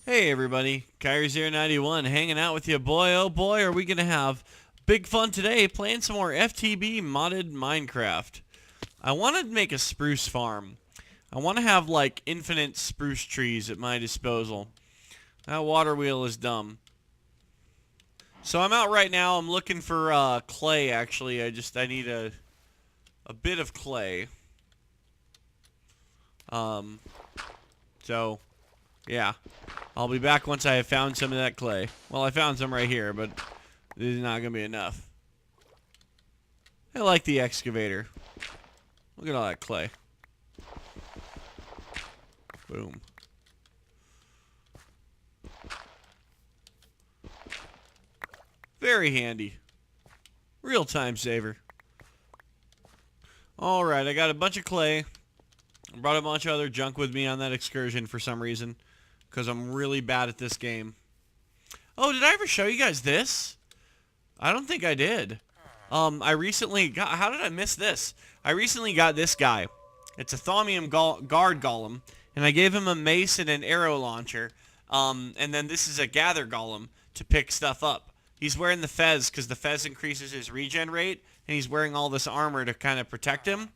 Hey everybody, Kyrie091 hanging out with you. Boy, oh boy, are we going to have big fun today playing some more FTB modded Minecraft. I want to make a spruce farm. I want to have like infinite spruce trees at my disposal. That water wheel is dumb. So I'm out right now. I'm looking for clay actually. I need a bit of clay. So yeah. I'll be back once I have found some of that clay. Well, I found some right here, but this is not going to be enough. I like the excavator. Look at all that clay. Boom. Very handy. Real time saver. Alright, I got a bunch of clay. I brought a bunch of other junk with me on that excursion for some reason. Because I'm really bad at this game. Oh, did I ever show you guys this? I don't think I did. I recently got... How did I miss this? I recently got this guy. It's a Thaumium guard golem. And I gave him a mace and an arrow launcher. And then this is a gather golem to pick stuff up. He's wearing the fez because the fez increases his regen rate. And he's wearing all this armor to kind of protect him.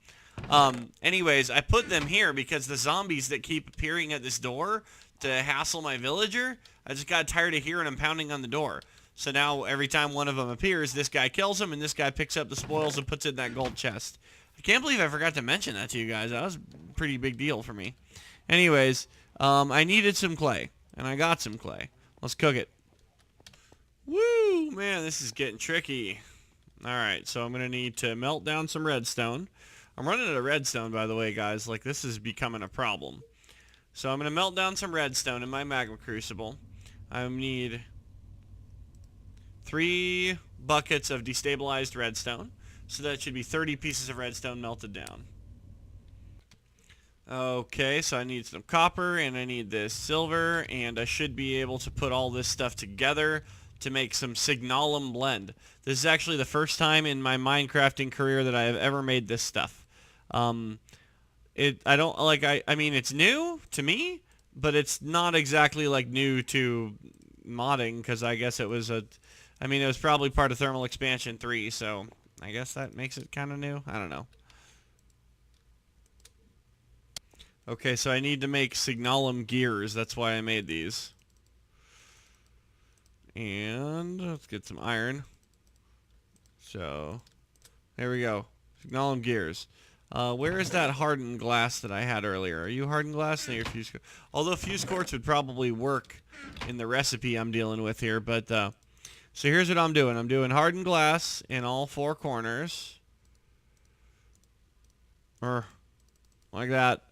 Anyways, I put them here because the zombies that keep appearing at this door to hassle my villager, I just got tired of hearing them pounding on the door. So now every time one of them appears, this guy kills him and this guy picks up the spoils and puts it in that gold chest. I can't believe I forgot to mention that to you guys. That was a pretty big deal for me. Anyways, I needed some clay, and I got some clay. Let's cook it. Woo! Man, this is getting tricky. Alright, so I'm going to need to melt down some redstone. I'm running out of redstone, by the way, guys. Like, this is becoming a problem. So I'm going to melt down some redstone in my magma crucible. I need 3 buckets of destabilized redstone. So that should be 30 pieces of redstone melted down. Okay, so I need some copper and I need this silver, and I should be able to put all this stuff together to make some signalum blend. This is actually the first time in my Minecrafting career that I have ever made this stuff. I mean, it's new to me, but it's not exactly like new to modding, because I guess it was it was probably part of Thermal Expansion 3, so I guess that makes it kind of new. I don't know. Okay, so I need to make signalum gears. That's why I made these. And let's get some iron. So, there we go. Signalum gears. Where is that hardened glass that I had earlier? Are you hardened glass? No, you're fuse quartz. Although fuse quartz would probably work in the recipe I'm dealing with here. But, so here's what I'm doing. I'm doing hardened glass in all 4 corners. Like that.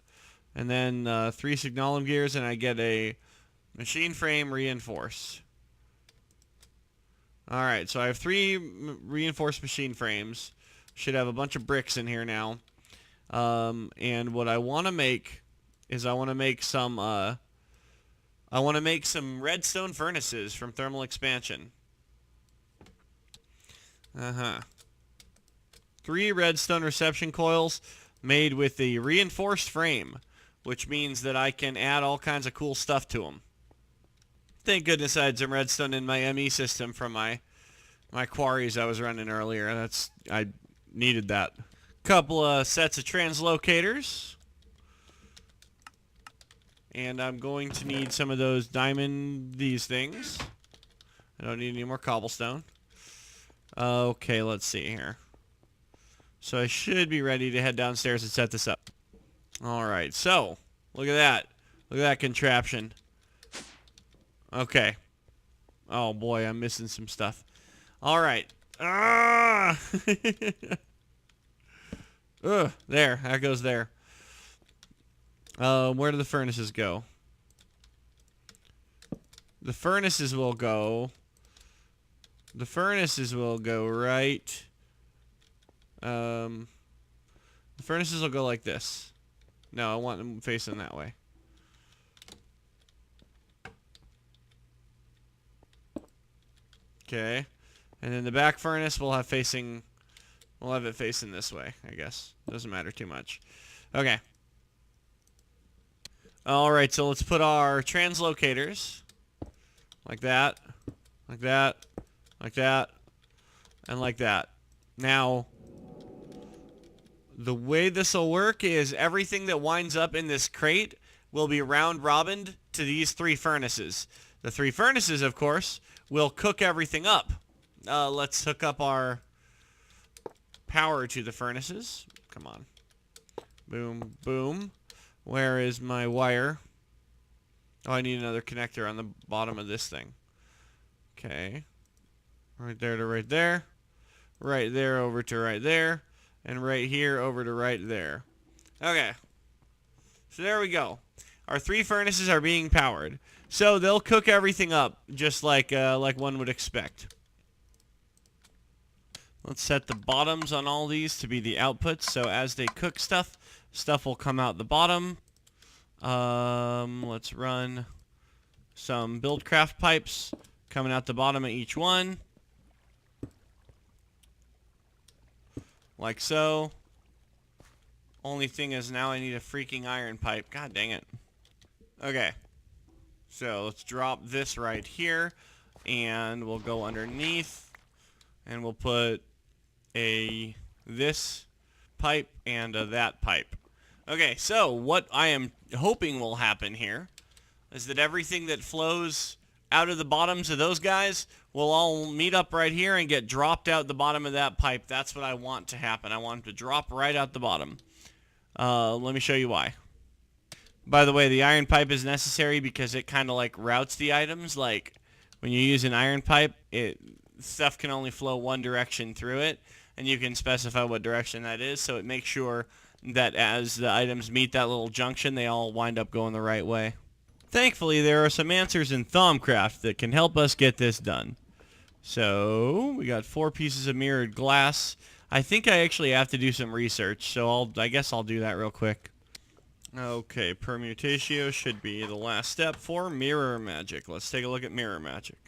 And then 3 signalum gears, and I get a machine frame reinforce. Alright, so I have 3 reinforced machine frames. Should have a bunch of bricks in here now. And what I want to make is I want to make some redstone furnaces from Thermal Expansion. 3 redstone reception coils made with the reinforced frame, which means that I can add all kinds of cool stuff to them. Thank goodness I had some redstone in my ME system from my quarries I was running earlier. I needed that. Couple of sets of translocators. And I'm going to need some of those these things. I don't need any more cobblestone. Okay, let's see here. So I should be ready to head downstairs and set this up. Alright, so, look at that. Look at that contraption. Okay. Oh boy, I'm missing some stuff. Alright. Ah! Ugh, there. That goes there. Where do the furnaces go? The furnaces will go... The furnaces will go right... the furnaces will go like this. No, I want them facing that way. Okay. And then the back furnace we'll have it facing this way, I guess. Doesn't matter too much. Okay. Alright, so let's put our translocators like that, like that, like that, and like that. Now, the way this will work is everything that winds up in this crate will be round robined to these 3 furnaces. The 3 furnaces, of course, will cook everything up. Let's hook up our power to the furnaces. Come on. Boom, boom. Where is my wire? Oh, I need another connector on the bottom of this thing. Okay. Right there to right there. Right there over to right there. And right here over to right there. Okay. So there we go. Our 3 furnaces are being powered. So they'll cook everything up just like one would expect. Let's set the bottoms on all these to be the outputs. So as they cook stuff, stuff will come out the bottom. Let's run some Buildcraft pipes coming out the bottom of each one. Like so. Only thing is now I need a freaking iron pipe. God dang it. Okay. So let's drop this right here. And we'll go underneath. And we'll put this pipe and that pipe. Okay, so what I am hoping will happen here is that everything that flows out of the bottoms of those guys will all meet up right here and get dropped out the bottom of that pipe. That's what I want to happen. I want them to drop right out the bottom. Let me show you why. By the way, the iron pipe is necessary because it kind of like routes the items. Like when you use an iron pipe, stuff can only flow one direction through it, and you can specify what direction that is, so it makes sure that as the items meet that little junction, they all wind up going the right way. Thankfully, there are some answers in Thaumcraft that can help us get this done. So, we got 4 pieces of mirrored glass. I think I actually have to do some research, so I guess I'll do that real quick. Okay, permutatio should be the last step for mirror magic. Let's take a look at mirror magic.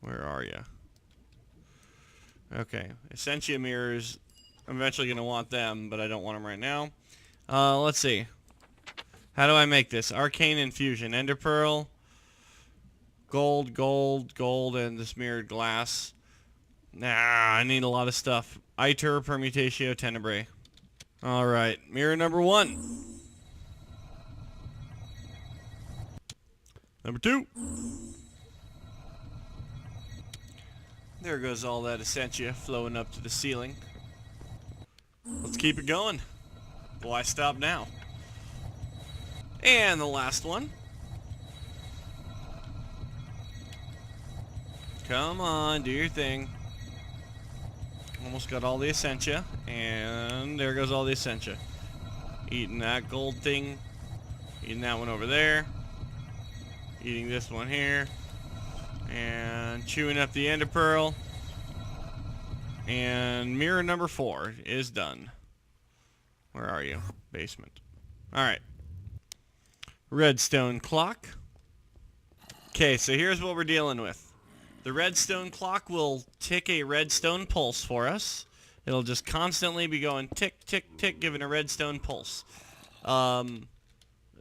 Where are you? Okay, Essentia mirrors. I'm eventually going to want them, but I don't want them right now. Let's see. How do I make this? Arcane Infusion. Ender Pearl. Gold, gold, gold, and this mirrored glass. Nah, I need a lot of stuff. Iter, Permutatio, Tenebrae. Alright, mirror number 1. Number 2. There goes all that Essentia flowing up to the ceiling. Let's keep it going. Why stop now? And the last one. Come on, do your thing. Almost got all the Essentia. And there goes all the Essentia. Eating that gold thing. Eating that one over there. Eating this one here. And chewing up the Ender Pearl. And mirror number 4 is done. Where are you? Basement. Alright. Redstone clock. Okay, so here's what we're dealing with. The redstone clock will tick a redstone pulse for us. It'll just constantly be going tick, tick, tick, giving a redstone pulse.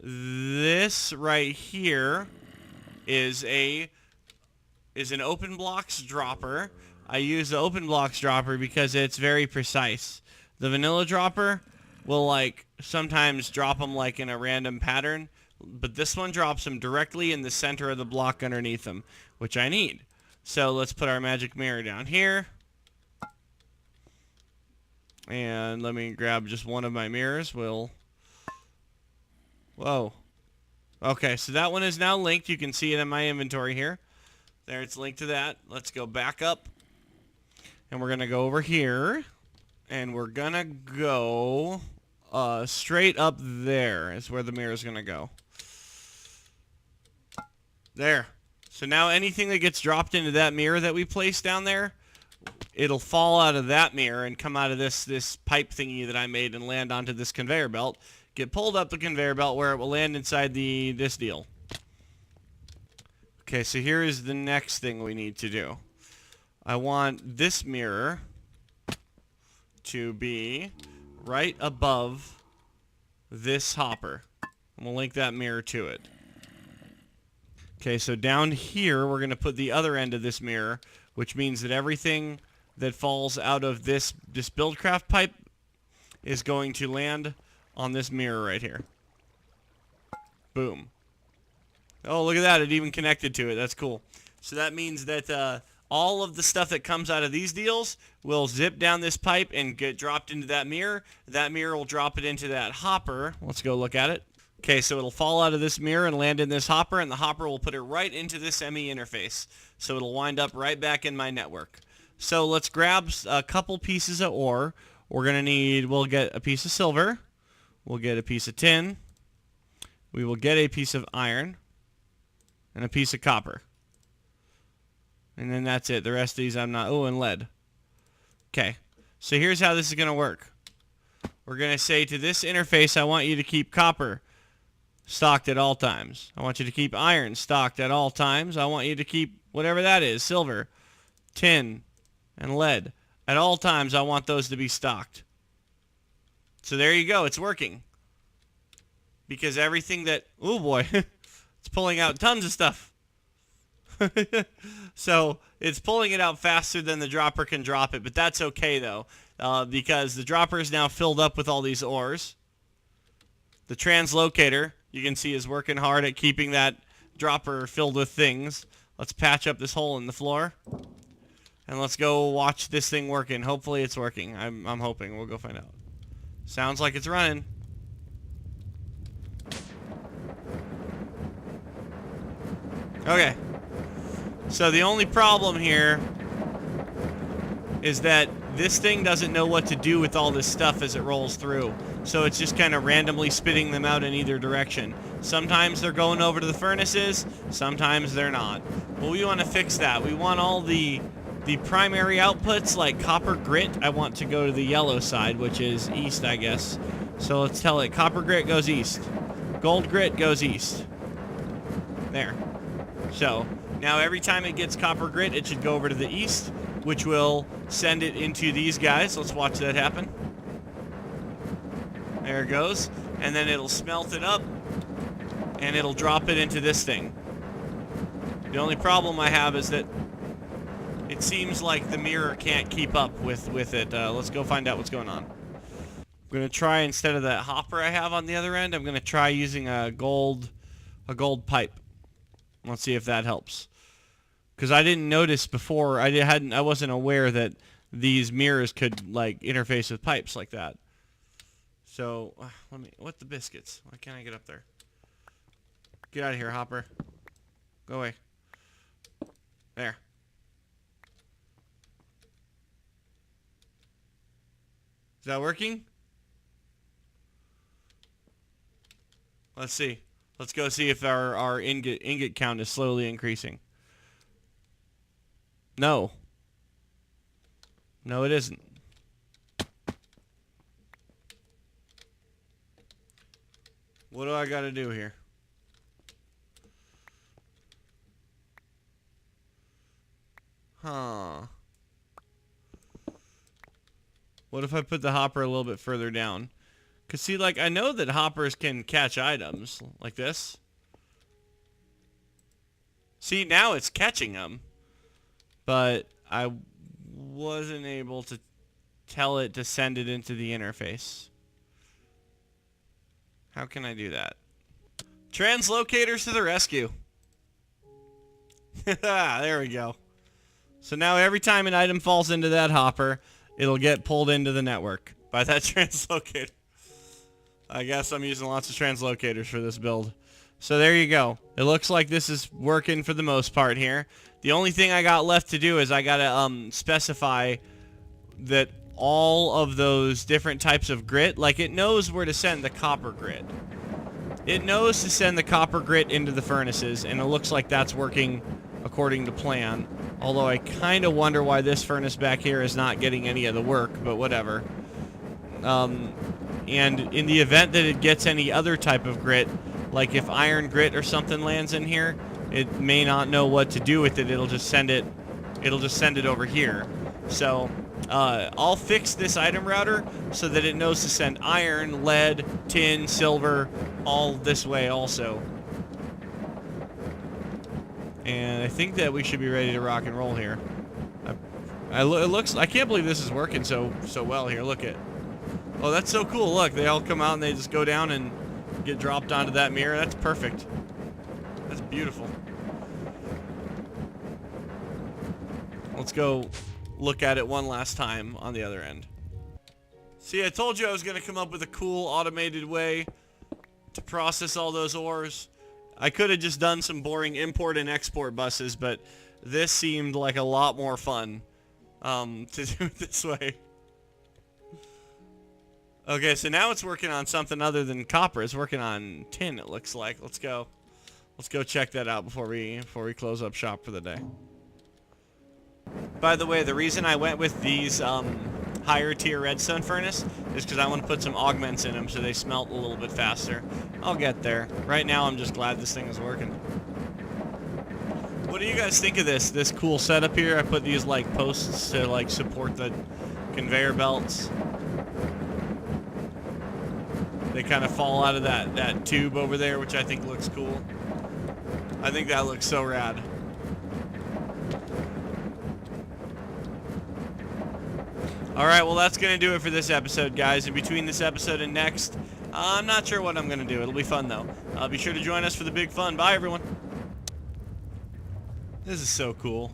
This right here is an open blocks dropper. I use the open blocks dropper because it's very precise. The vanilla dropper will like sometimes drop them like in a random pattern, but this one drops them directly in the center of the block underneath them, which I need. So let's put our magic mirror down here. And let me grab just one of my mirrors. Whoa. Okay, so that one is now linked. You can see it in my inventory here. There, it's linked to that. Let's go back up. And we're going to go over here. And we're going to go straight up there is where the mirror is going to go. There. So now anything that gets dropped into that mirror that we placed down there, it'll fall out of that mirror and come out of this pipe thingy that I made and land onto this conveyor belt. Get pulled up the conveyor belt where it will land inside this deal. Okay, so here is the next thing we need to do. I want this mirror to be right above this hopper. And we'll link that mirror to it. Okay, so down here, we're going to put the other end of this mirror, which means that everything that falls out of this Buildcraft pipe is going to land on this mirror right here. Boom. Oh, look at that. It even connected to it. That's cool. So that means that all of the stuff that comes out of these deals will zip down this pipe and get dropped into that mirror. That mirror will drop it into that hopper. Let's go look at it. Okay, so it'll fall out of this mirror and land in this hopper, and the hopper will put it right into this ME interface. So it'll wind up right back in my network. So let's grab a couple pieces of ore. We'll get a piece of silver. We'll get a piece of tin. We will get a piece of iron. And a piece of copper. And then that's it. The rest of these I'm not... Oh, and lead. Okay. So here's how this is going to work. We're going to say to this interface, I want you to keep copper stocked at all times. I want you to keep iron stocked at all times. I want you to keep whatever that is, silver, tin, and lead. At all times, I want those to be stocked. So there you go. It's working. Because everything that... Oh, boy. It's pulling out tons of stuff. So it's pulling it out faster than the dropper can drop it. But that's okay, though. Because the dropper is now filled up with all these ores. The translocator, you can see, is working hard at keeping that dropper filled with things. Let's patch up this hole in the floor. And let's go watch this thing working. Hopefully it's working. I'm hoping. We'll go find out. Sounds like it's running. Okay. So the only problem here is that this thing doesn't know what to do with all this stuff as it rolls through. So it's just kind of randomly spitting them out in either direction. Sometimes they're going over to the furnaces, sometimes they're not. Well, we want to fix that. We want all the primary outputs, like copper grit, I want to go to the yellow side, which is east, I guess. So let's tell it copper grit goes east. Gold grit goes east. There. So now every time it gets copper grit, it should go over to the east, which will send it into these guys. Let's watch that happen. There it goes. And then it'll smelt it up, and it'll drop it into this thing. The only problem I have is that it seems like the mirror can't keep up with it. Let's go find out what's going on. I'm going to try, instead of that hopper I have on the other end, I'm going to try using a gold pipe. Let's see if that helps. Because I didn't notice before, I wasn't aware that these mirrors could like interface with pipes like that. So what the biscuits? Why can't I get up there? Get out of here, hopper. Go away. There. Is that working? Let's see. Let's go see if our ingot count is slowly increasing. No. No, it isn't. What do I gotta do here? Huh. What if I put the hopper a little bit further down? Because, see, like, I know that hoppers can catch items like this. See, now it's catching them. But I wasn't able to tell it to send it into the interface. How can I do that? Translocators to the rescue. There we go. So now every time an item falls into that hopper, it'll get pulled into the network by that translocator. I guess I'm using lots of translocators for this build. So there you go. It looks like this is working for the most part here. The only thing I got left to do is I gotta specify that all of those different types of grit, like it knows where to send the copper grit. It knows to send the copper grit into the furnaces, and it looks like that's working according to plan. Although I kind of wonder why this furnace back here is not getting any of the work, but whatever. And in the event that it gets any other type of grit, like if iron grit or something lands in here, it may not know what to do with it. It'll just send it over here. So I'll fix this item router so that it knows to send iron, lead, tin, silver, all this way also. And I think that we should be ready to rock and roll here. It looks, I can't believe this is working so well here. Look at, oh, that's so cool. Look, they all come out and they just go down and get dropped onto that mirror. That's perfect. That's beautiful. Let's go look at it one last time on the other end. See, I told you I was going to come up with a cool automated way to process all those ores. I could have just done some boring import and export buses, but this seemed like a lot more fun to do it this way. Okay, so now it's working on something other than copper. It's working on tin, it looks like. Let's go check that out before we close up shop for the day. By the way, the reason I went with these higher tier redstone furnace is because I want to put some augments in them so they smelt a little bit faster. I'll get there. Right now I'm just glad this thing is working. What do you guys think of this cool setup here? I put these like posts to like support the conveyor belts. They kind of fall out of that tube over there, which I think looks cool. I think that looks so rad. Alright, well that's going to do it for this episode, guys. In between this episode and next, I'm not sure what I'm going to do. It'll be fun, though. Be sure to join us for the big fun. Bye, everyone. This is so cool.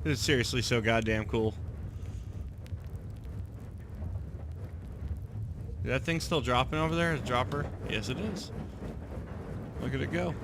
This is seriously so goddamn cool. Is that thing still dropping over there? Is it a dropper? Yes, it is. Look at it go.